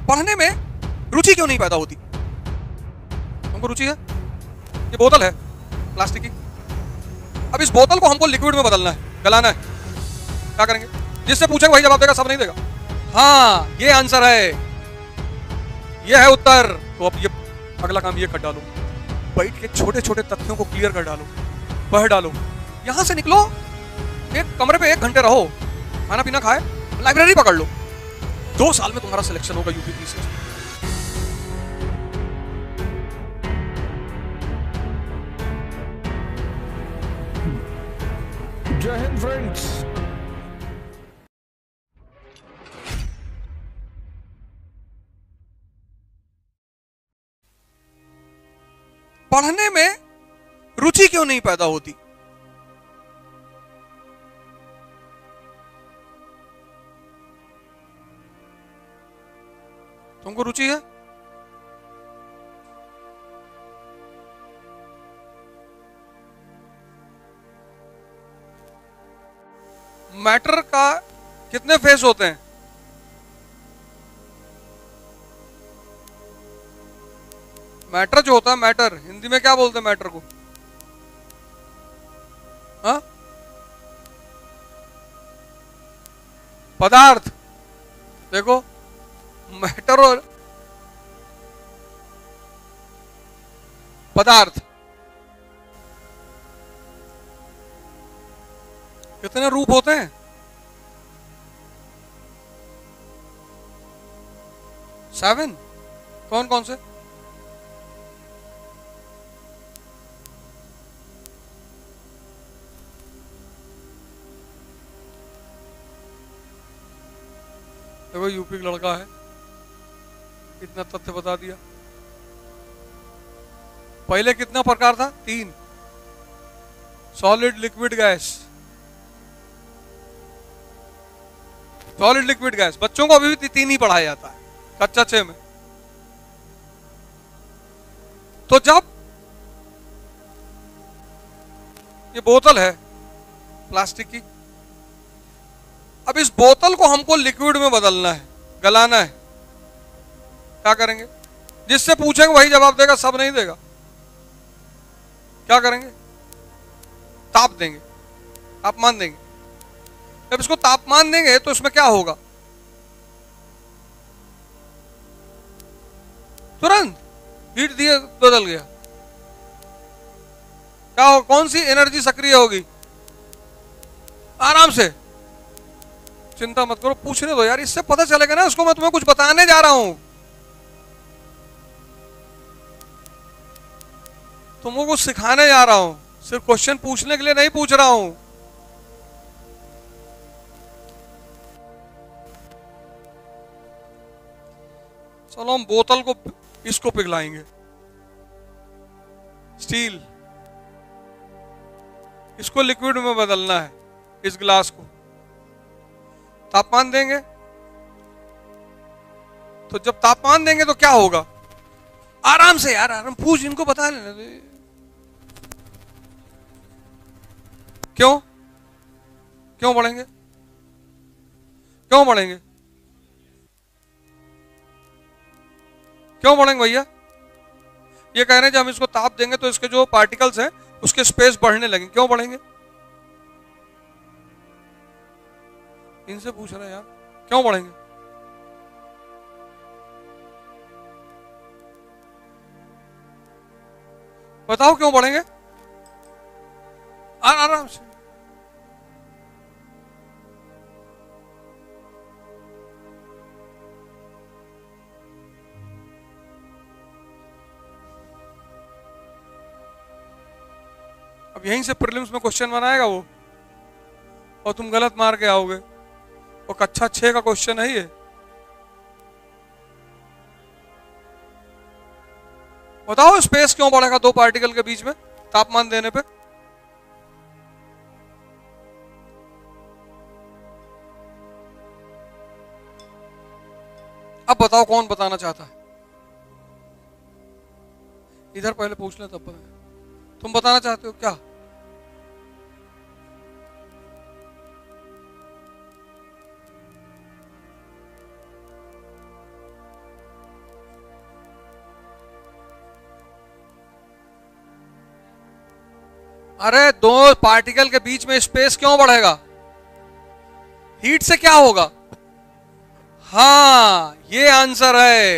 पढ़ने में रुचि क्यों नहीं पैदा होती? तुमको रुचि है? ये बोतल है प्लास्टिक की। अब इस बोतल को हमको लिक्विड में बदलना है, गलाना है। क्या करेंगे? जिससे पूछेंगे वही जवाब देगा, सब नहीं देगा। हाँ, ये आंसर है, ये है उत्तर। तो अब ये अगला काम ये कर डालो, बैठ के छोटे छोटे तथ्यों को क्लियर कर डालो, पढ़ डालो, यहां से निकलो, एक कमरे पे 1 घंटे रहो, खाना पीना खाए, लाइब्रेरी पकड़ लो। 2 साल में तुम्हारा सिलेक्शन होगा यूपीपीसी से। जय हिंद फ्रेंड्स। पढ़ने में रुचि क्यों नहीं पैदा होती? तुमको रुचि है? मैटर का कितने फेस होते हैं? मैटर जो होता है, मैटर हिंदी में क्या बोलते हैं मैटर को? हाँ? पदार्थ। देखो, मैटर और पदार्थ कितने रूप होते हैं? 7। कौन कौन से? देखो, यूपी का लड़का है, इतना तथ्य बता दिया। पहले कितना प्रकार था? 3। Solid, liquid, gas. Solid, liquid, gas. बच्चों को अभी भी 3 ही पढ़ाया जाता है कक्षा 6 में। तो जब ये बोतल है प्लास्टिक की, अब इस बोतल को हमको लिक्विड में बदलना है, गलाना है। क्या करेंगे? जिससे पूछेंगे वही जवाब देगा, सब नहीं देगा। क्या करेंगे? ताप देंगे, तापमान देंगे। जब इसको तापमान देंगे तो इसमें क्या होगा? तुरंत हीट दिए बदल गया। क्या हो? कौन सी एनर्जी सक्रिय होगी? आराम से, चिंता मत करो, पूछने दो यार, इससे पता चलेगा ना उसको। मैं तुम्हें कुछ बताने जा रहा हूं, तुमको कुछ सिखाने जा रहा हूं, सिर्फ क्वेश्चन पूछने के लिए नहीं पूछ रहा हूं। चलो हम बोतल को, इसको पिघलाएंगे, स्टील, इसको लिक्विड में बदलना है, इस गिलास को। तापमान देंगे, तो जब तापमान देंगे तो क्या होगा? आराम से यार, आराम, पूछ, इनको बता लेना दे। क्यों? क्यों बढ़ेंगे? क्यों बढ़ेंगे? क्यों बढ़ेंगे भैया? ये कह रहे हैं जब हम इसको ताप देंगे तो इसके जो पार्टिकल्स हैं उसके स्पेस बढ़ने लगेंगे। क्यों बढ़ेंगे? इनसे पूछ रहे हैं यार, क्यों बढ़ेंगे? बताओ क्यों बढ़ेंगे? आराम से। अब यहीं से प्रीलिम्स में क्वेश्चन बनाएगा वो, और तुम गलत मार के आओगे। वो कक्षा 6 का क्वेश्चन है ये। बताओ स्पेस क्यों बढ़ेगा 2 पार्टिकल के बीच में तापमान देने पे? अब बताओ कौन बताना चाहता है? इधर पहले पूछ ले तब बताए। तुम बताना चाहते हो क्या? अरे दो पार्टिकल के बीच में स्पेस क्यों बढ़ेगा? हीट से क्या होगा? हाँ, ये आंसर है,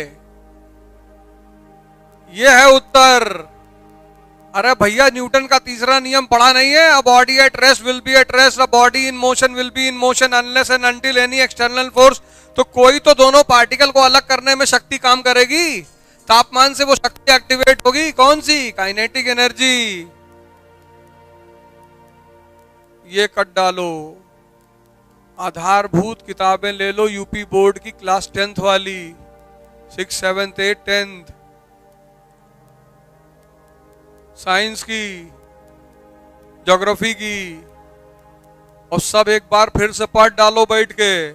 ये है उत्तर। अरे भैया, न्यूटन का तीसरा नियम पढ़ा नहीं है? A body at rest will be at rest, a body in motion will be in motion unless and until any external force. तो कोई तो दोनों पार्टिकल को अलग करने में शक्ति काम करेगी, तापमान से वो शक्ति एक्टिवेट होगी। कौन सी? Kinetic energy. ये कट डालो। आधारभूत किताबें ले लो, यूपी बोर्ड की क्लास 10th वाली, 6, 7, 8, 10th, साइंस की, ज्योग्राफी की, और सब एक बार फिर से पढ़ डालो बैठ के।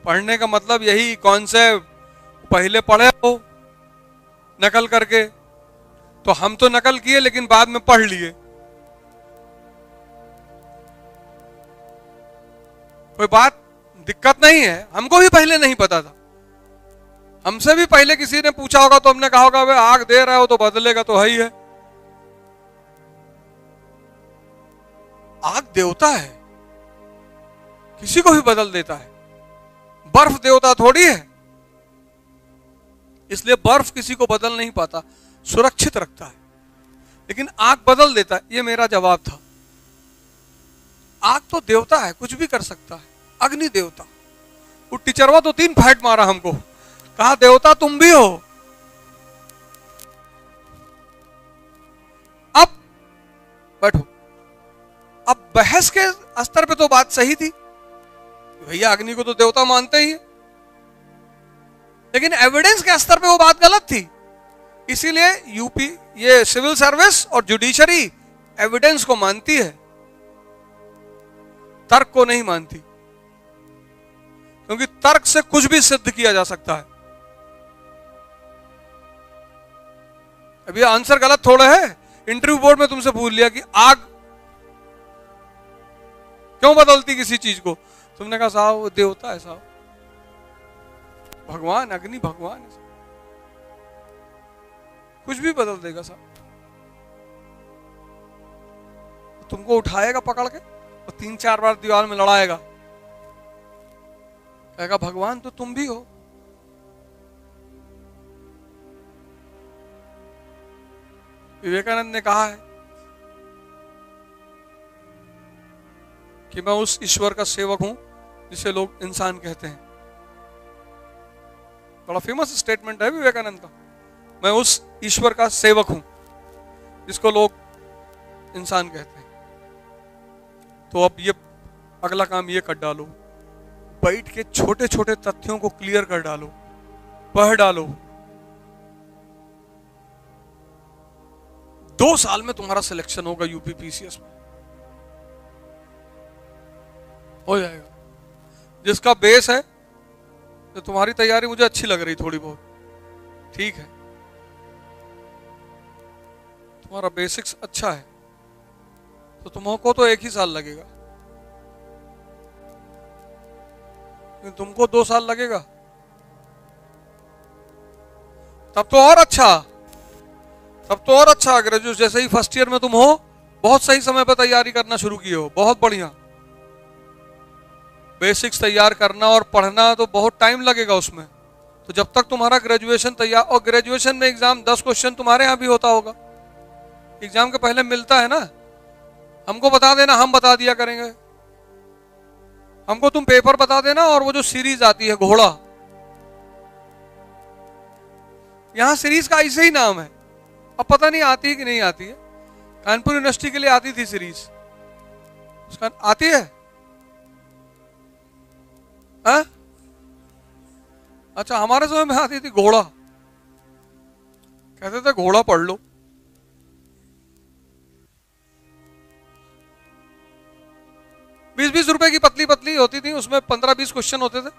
पढ़ने का मतलब यही कॉन्सेप्ट पहले पढ़े हो नकल करके, तो हम तो नकल किए लेकिन बाद में पढ़ लिए। कोई बात दिक्कत नहीं है, हमको भी पहले नहीं पता था। हमसे भी पहले किसी ने पूछा होगा तो हमने कहा होगा वे आग दे रहे हो तो बदलेगा तो है ही है। आग देवता है, किसी को भी बदल देता है। बर्फ देवता थोड़ी है, इसलिए बर्फ किसी को बदल नहीं पाता, सुरक्षित रखता है। लेकिन आग बदल देता है। ये मेरा जवाब था। आग तो देवता है, कुछ भी कर सकता है। अग्नि देवता। वो टीचरवा तो 3 फैट मारा हमको, कहा देवता तुम भी हो। अब बैठो। अब बहस के स्तर पे तो बात सही थी, भैया अग्नि को तो देवता मानते ही है, लेकिन एविडेंस के स्तर पे वो बात गलत थी। इसीलिए यूपी, ये सिविल सर्विस और जुडिशरी एविडेंस को मानती है, तर्क को नहीं मानती, क्योंकि तर्क से कुछ भी सिद्ध किया जा सकता है। अभी आंसर गलत थोड़ा है। इंटरव्यू बोर्ड में तुमसे पूछ लिया कि आग क्यों बदलती किसी चीज को, तुमने कहा साहब वो देवता है, साहब भगवान, अग्नि भगवान है, कुछ भी बदल देगा साहब। तुमको उठाएगा पकड़ के और 3-4 बार दीवार में लड़ाएगा, कहेगा भगवान तो तुम भी हो। विवेकानंद ने कहा है कि मैं उस ईश्वर का सेवक हूं जिसे लोग इंसान कहते हैं। बड़ा फेमस स्टेटमेंट है विवेकानंद का, मैं उस ईश्वर का सेवक हूं जिसको लोग इंसान कहते हैं। तो अब ये अगला काम ये कर डालो, बैठ के छोटे छोटे तथ्यों को क्लियर कर डालो, पढ़ डालो। 2 साल में तुम्हारा सिलेक्शन होगा यूपी पीसीएस में, हो जाएगा। जिसका बेस है, तो तुम्हारी तैयारी मुझे अच्छी लग रही थोड़ी बहुत, ठीक है, तुम्हारा बेसिक्स अच्छा है, तो तुमको तो 1 ही साल लगेगा, तुमको 2 साल लगेगा, तब तो और अच्छा, तब तो और अच्छा। ग्रेजुएट जैसे ही फर्स्ट ईयर में तुम हो, बहुत सही समय पर तैयारी करना शुरू किए हो, बहुत बढ़िया। बेसिक्स तैयार करना और पढ़ना तो बहुत टाइम लगेगा उसमें, तो जब तक तुम्हारा ग्रेजुएशन तैयार, और ग्रेजुएशन में एग्जाम 10 क्वेश्चन तुम्हारे यहां भी होता होगा, एग्जाम के पहले मिलता है ना, हमको बता देना, हम बता दिया करेंगे। हमको तुम पेपर बता देना, और वो जो सीरीज आती है घोड़ा, यहां सीरीज का ऐसे ही नाम है, अब पता नहीं आती है कि नहीं आती है। कानपुर यूनिवर्सिटी के लिए आती थी सीरीज, उसका आती है। हाँ? अच्छा, हमारे समय में आती थी घोड़ा, कहते थे घोड़ा पढ़ लो। ₹20-20 की पतली पतली होती थी, उसमें 15-20 क्वेश्चन होते थे।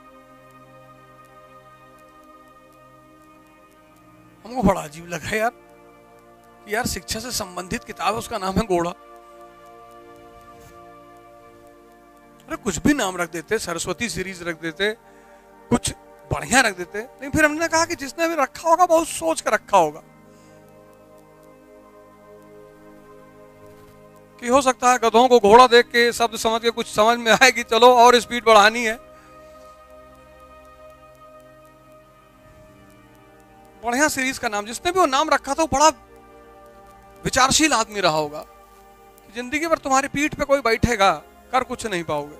हमको बड़ा अजीब लगा यार, यार शिक्षा से संबंधित किताब है, उसका नाम है घोड़ा। अरे कुछ भी नाम रख देते, सरस्वती सीरीज रख देते, कुछ बढ़िया रख देते। लेकिन फिर हमने कहा कि जिसने भी रखा होगा बहुत सोच कर रखा होगा। कि हो सकता है गधों को घोड़ा देख के शब्द समझ के कुछ समझ में आए कि चलो और स्पीड बढ़ानी है। बढ़िया सीरीज का नाम, जिसने भी वो नाम रखा था वो बड़ा विचारशील आदमी रहा होगा। जिंदगी भर तुम्हारी पीठ पे कोई बैठेगा, कर कुछ नहीं पाओगे।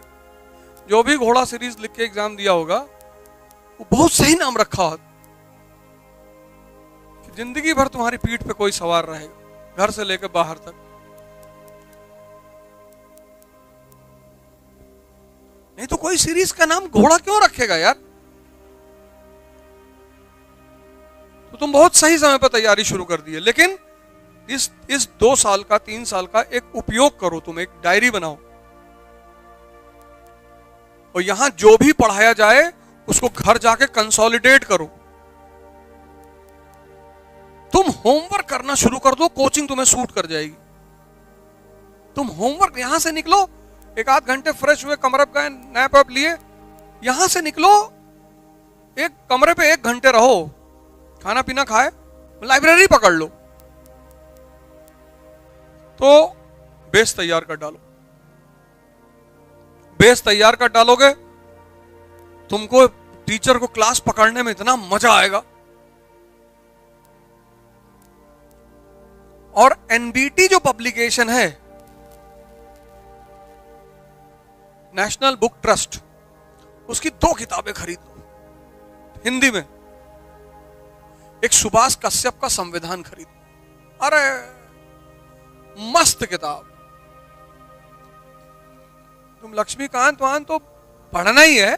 जो भी घोड़ा सीरीज लिख के एग्जाम दिया होगा वो बहुत सही नाम रखा हो। जिंदगी भर तुम्हारी पीठ पे कोई सवार रहेगा, घर से लेकर बाहर तक। नहीं तो कोई सीरीज का नाम घोड़ा क्यों रखेगा यार। तो तुम बहुत सही समय पर तैयारी शुरू कर दी है, लेकिन इस 2 साल का 3 साल का एक उपयोग करो। तुम एक डायरी बनाओ और यहां जो भी पढ़ाया जाए उसको घर जाके कंसोलिडेट करो। तुम होमवर्क करना शुरू कर दो, कोचिंग तुम्हें सूट कर जाएगी। तुम होमवर्क यहां से निकलो, 1-8 घंटे फ्रेश हुए, कमरे का नैप अप लिए, यहां से निकलो, एक कमरे पे 1 घंटे रहो, खाना पीना खाए, लाइब्रेरी पकड़ लो, तो बेस तैयार कर डालो। बेस तैयार कर डालोगे, तुमको टीचर को क्लास पकड़ने में इतना मजा आएगा। और एनबीटी जो पब्लिकेशन है, नेशनल बुक ट्रस्ट, उसकी 2 किताबें खरीद लो हिंदी में। एक सुभाष कश्यप का संविधान खरीद लो, अरे मस्त किताब। तुम लक्ष्मीकांत वान तो पढ़ना ही है।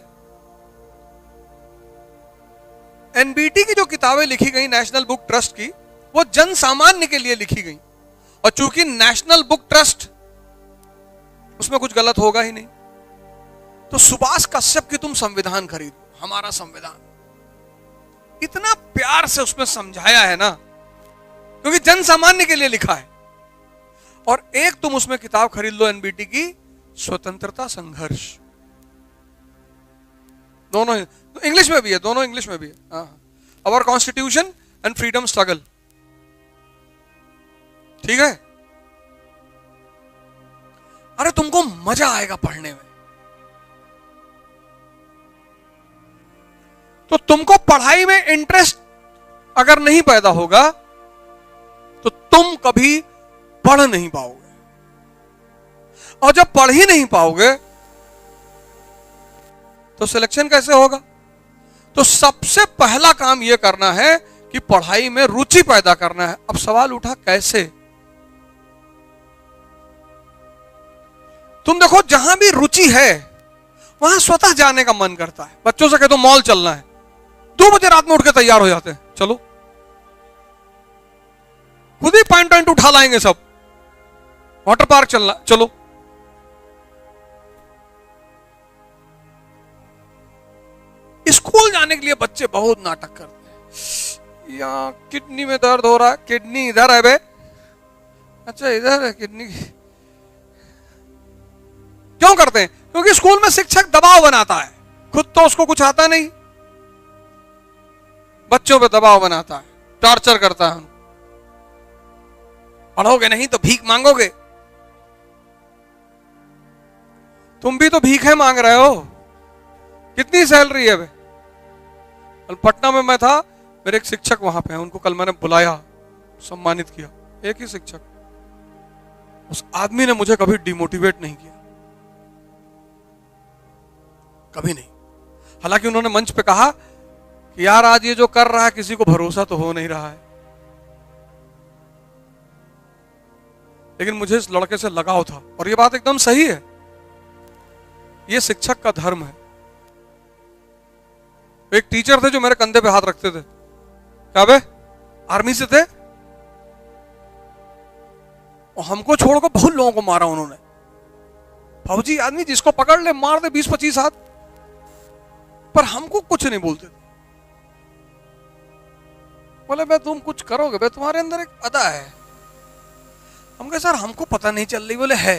एनबीटी की जो किताबें लिखी गई नेशनल बुक ट्रस्ट की, वो जन सामान्य के लिए लिखी गई। और चूंकि नेशनल बुक ट्रस्ट, उसमें कुछ गलत होगा ही नहीं, तो सुभाष कश्यप की तुम संविधान खरीदो, हमारा संविधान। इतना प्यार से उसमें समझाया है ना, क्योंकि जन सामान्य के लिए लिखा है। और एक तुम उसमें किताब खरीद लो एनबीटी की, स्वतंत्रता संघर्ष। दोनों इंग्लिश में भी है, दोनों इंग्लिश में भी है। Our constitution and freedom struggle, ठीक है। अरे तुमको मजा आएगा पढ़ने में। तो तुमको पढ़ाई में इंटरेस्ट अगर नहीं पैदा होगा तो तुम कभी पढ़ नहीं पाओगे। और जब पढ़ ही नहीं पाओगे तो सिलेक्शन कैसे होगा। तो सबसे पहला काम यह करना है कि पढ़ाई में रुचि पैदा करना है। अब सवाल उठा कैसे। तुम देखो, जहां भी रुचि है वहां स्वतः जाने का मन करता है। बच्चों से कह दो मॉल चलना है, 2 बजे रात में उठ के तैयार हो जाते हैं, चलो। खुद ही पॉइंट उठा लाएंगे सब, वाटर पार्क चलना, चलो। स्कूल जाने के लिए बच्चे बहुत नाटक करते हैं। यहां किडनी में दर्द हो रहा है, किडनी इधर है बे, अच्छा इधर है किडनी। क्यों करते हैं? क्योंकि स्कूल में शिक्षक दबाव बनाता है, खुद तो उसको कुछ आता नहीं, बच्चों पे दबाव बनाता है, टॉर्चर करता है। पढ़ोगे नहीं तो भीख मांगोगे। तुम भी तो भीखें मांग रहे हो। कितनी सैलरी है बे? कल पटना में मैं था, मेरे एक शिक्षक वहां पे हैं, उनको कल मैंने बुलाया, सम्मानित किया। एक ही शिक्षक, उस आदमी ने मुझे कभी डिमोटिवेट नहीं किया, कभी नहीं। हालांकि उन्होंने मंच पे कहा कि यार आज ये जो कर रहा है किसी को भरोसा तो हो नहीं रहा है, लेकिन मुझे इस लड़के से लगाव था। और ये बात एकदम सही है, ये शिक्षक का धर्म है। एक टीचर थे जो मेरे कंधे पे हाथ रखते थे, क्या बे आर्मी से थे, और हमको छोड़कर बहुत लोगों को मारा उन्होंने। फौजी आदमी जिसको पकड़ ले मार दे 20-25 हाथ, पर हमको कुछ नहीं बोलते थे। बोले बे तुम कुछ करोगे बे, तुम्हारे अंदर एक अदा है। हम कहे सर हमको पता नहीं चल रही। बोले है।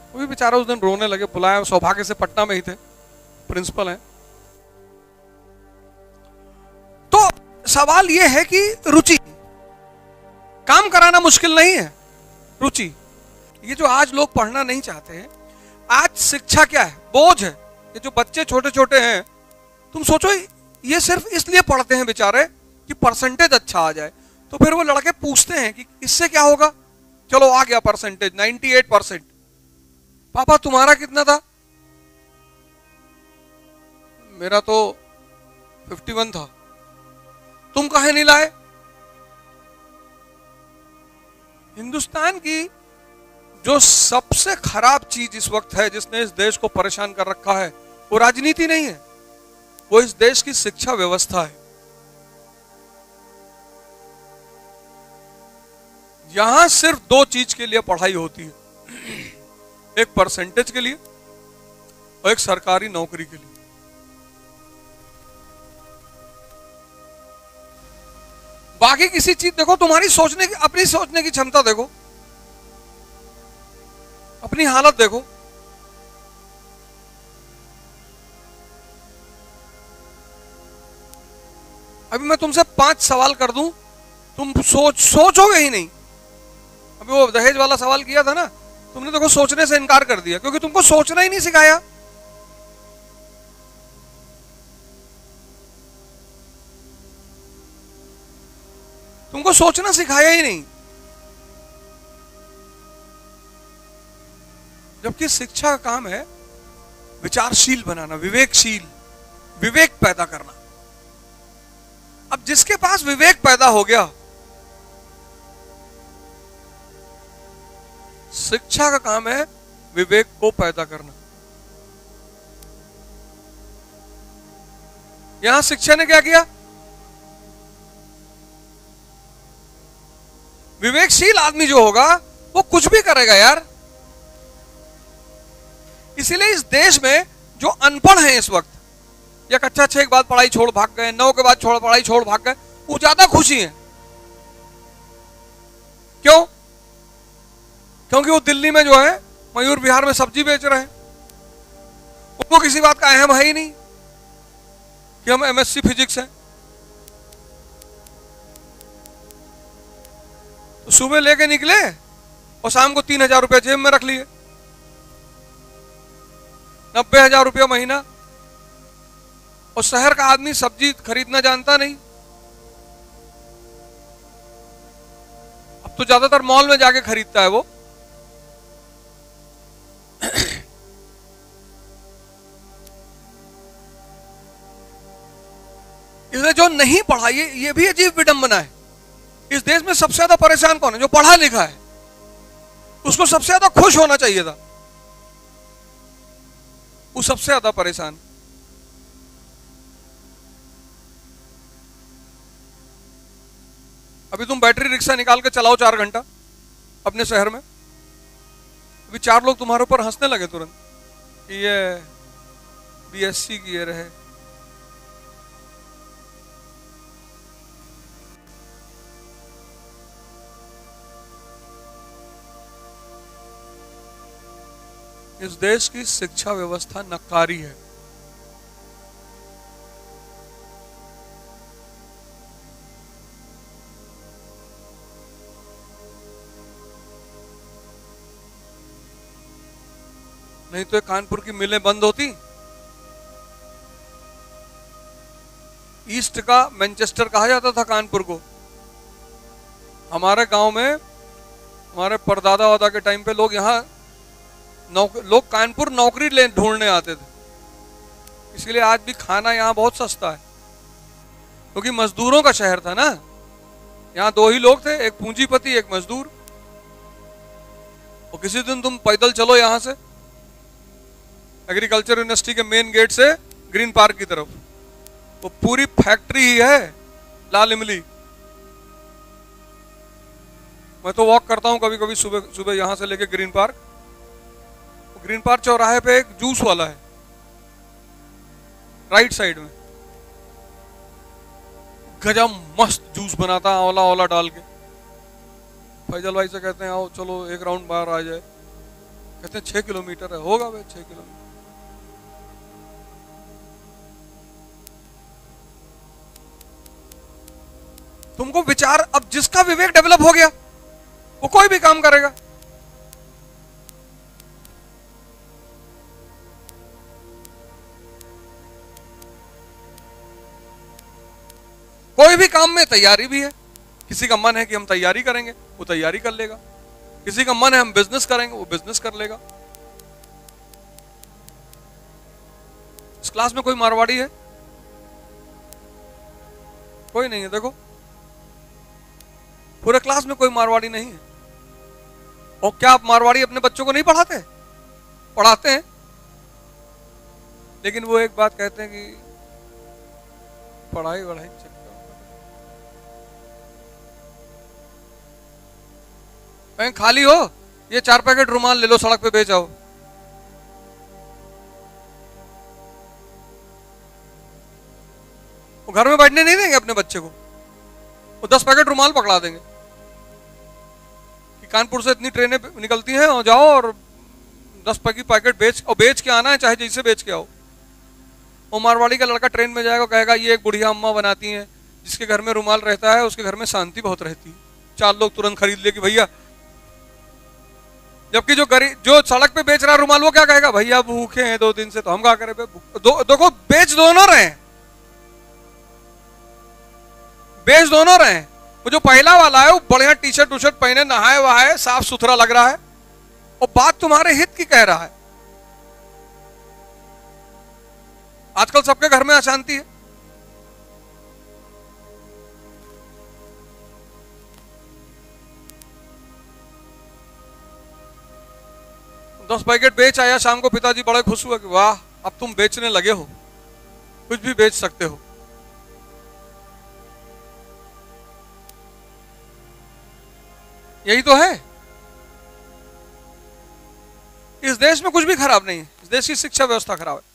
वो भी बेचारा उस दिन रोने लगे, बुलाया, सौभाग्य से पटना में ही थे, प्रिंसिपल हैं। तो सवाल यह है कि रुचि, काम कराना मुश्किल नहीं है। रुचि, ये जो आज लोग पढ़ना नहीं चाहते हैं, आज शिक्षा क्या है? बोझ है। ये जो बच्चे छोटे छोटे हैं, तुम सोचो ये सिर्फ इसलिए पढ़ते हैं बेचारे कि परसेंटेज अच्छा आ जाए। तो फिर वो लड़के पूछते हैं कि इससे क्या होगा? चलो आ गया परसेंटेज 98%, पापा तुम्हारा कितना था? मेरा तो 51 था। तुम काहे नहीं लाए? हिंदुस्तान की जो सबसे खराब चीज इस वक्त है, जिसने इस देश को परेशान कर रखा है, वो राजनीति नहीं है, वो इस देश की शिक्षा व्यवस्था है। यहां सिर्फ दो चीज के लिए पढ़ाई होती है, एक परसेंटेज के लिए और एक सरकारी नौकरी के लिए। बाकी किसी चीज देखो, तुम्हारी सोचने की, अपनी सोचने की क्षमता देखो, अपनी हालत देखो। अभी मैं तुमसे 5 सवाल कर दूं, तुम सोचोगे ही नहीं। अभी वो दहेज वाला सवाल किया था ना, तुमने देखो सोचने से इनकार कर दिया, क्योंकि तुमको सोचना ही नहीं सिखाया। तुमको सोचना सिखाया ही नहीं। जबकि शिक्षा का काम है विचारशील बनाना, विवेकशील, विवेक पैदा करना। अब जिसके पास विवेक पैदा हो गया, शिक्षा का काम है विवेक को पैदा करना। यहां शिक्षा ने क्या किया? विवेकशील आदमी जो होगा वो कुछ भी करेगा यार। इसीलिए इस देश में जो अनपढ़ हैं इस वक्त, या कक्षा 6 के बाद पढ़ाई छोड़ भाग गए, 9 के बाद पढ़ाई छोड़ भाग गए, वो ज्यादा खुशी है। क्यों? क्योंकि वो दिल्ली में जो है मयूर विहार में सब्जी बेच रहे हैं, उनको किसी बात का अहम है ही नहीं कि हम एमएससी फिजिक्स हैं। तो सुबह लेके निकले और शाम को 3,000 रुपये जेब में रख लिए, 90,000 रुपया महीना। और शहर का आदमी सब्जी खरीदना जानता नहीं। अब तो ज्यादातर मॉल में जाके खरीदता है वो। इसलिए जो नहीं पढ़ा, ये भी अजीब विडंबना है। इस देश में सबसे ज्यादा परेशान कौन है? जो पढ़ा लिखा है। उसको सबसे ज्यादा खुश होना चाहिए था, वो सबसे ज्यादा परेशान। अभी तुम बैटरी रिक्शा निकाल के चलाओ 4 घंटा अपने शहर में, अभी 4 लोग तुम्हारे ऊपर हंसने लगे तुरंत कि ये बीएससी किए रहे। इस देश की शिक्षा व्यवस्था नकारी है। नहीं तो कानपुर की मिलें बंद होती, ईस्ट का मैनचेस्टर कहा जाता था कानपुर को। हमारे गांव में, हमारे परदादा वादा के टाइम पे लोग यहाँ लोग कानपुर नौकरी ढूंढने आते थे। इसलिए आज भी खाना यहाँ बहुत सस्ता है, क्योंकि मजदूरों का शहर था ना। यहाँ 2 ही लोग थे, एक पूंजीपति एक मजदूर। और किसी दिन तुम पैदल चलो यहाँ से एग्रीकल्चर यूनिवर्सिटी के मेन गेट से ग्रीन पार्क की तरफ, वो पूरी फैक्ट्री ही है लाल इमली। मैं तो वॉक करता हूँ कभी कभी सुबह सुबह यहाँ से लेके ग्रीन पार्क। ग्रीन पार्क चौराहे पे एक जूस वाला है राइट साइड में, गजब मस्त जूस बनाता है, आंवला आंवला डाल के। फैजल भाई से कहते हैं आओ चलो एक राउंड बाहर आ जाए, कहते हैं 6 किलोमीटर है। होगा भाई 6 किलोमीटर। तुमको विचार, अब जिसका विवेक डेवलप हो गया वो कोई भी काम करेगा। कोई भी काम में तैयारी भी है। किसी का मन है कि हम तैयारी करेंगे, वो तैयारी कर लेगा। किसी का मन है हम बिजनेस करेंगे, वो बिजनेस कर लेगा। इस क्लास में कोई मारवाड़ी है? कोई नहीं है। देखो, पूरे क्लास में कोई मारवाड़ी नहीं है। और क्या आप मारवाड़ी अपने बच्चों को नहीं पढ़ाते? पढ़ाते हैं, लेकिन वो एक बात कहते हैं कि पढ़ाई वढ़ाई चक्कर। बैंक खाली हो, ये 4 पैकेट रुमाल ले लो, सड़क पे बेच आओ। वो घर में बैठने नहीं देंगे अपने बच्चे को, वो 10 पैकेट रुमाल पकड़ा देंगे कि कानपुर से इतनी ट्रेनें निकलती हैं और जाओ और 10 पैकेट बेच के आना है, चाहे जैसे बेच के आओ। वो मारवाड़ी का लड़का ट्रेन में जाएगा, कहेगा ये एक बुढ़िया अम्मा बनाती हैं, जिसके घर में रुमाल रहता है उसके घर में शांति बहुत रहती है। 4 लोग तुरंत खरीद ले कि भैया। जबकि जो सड़क पे बेच रहा है रुमाल, वो क्या कहेगा, भैया भूखे हैं 2 दिन से, तो हम क्या करें। देखो, बेच दोनों रहे, बेच दोनों रहे। वो जो पहला वाला है वो बढ़िया टी शर्ट पहने, नहाए वहाए, साफ सुथरा लग रहा है और बात तुम्हारे हित की कह रहा है। आजकल सबके घर में अशांति है। तो 10 पैकेट बेच आया शाम को, पिताजी बड़े खुश हुए कि वाह, अब तुम बेचने लगे हो, कुछ भी बेच सकते हो। यही तो है। इस देश में कुछ भी खराब नहीं है, इस देश की शिक्षा व्यवस्था खराब है।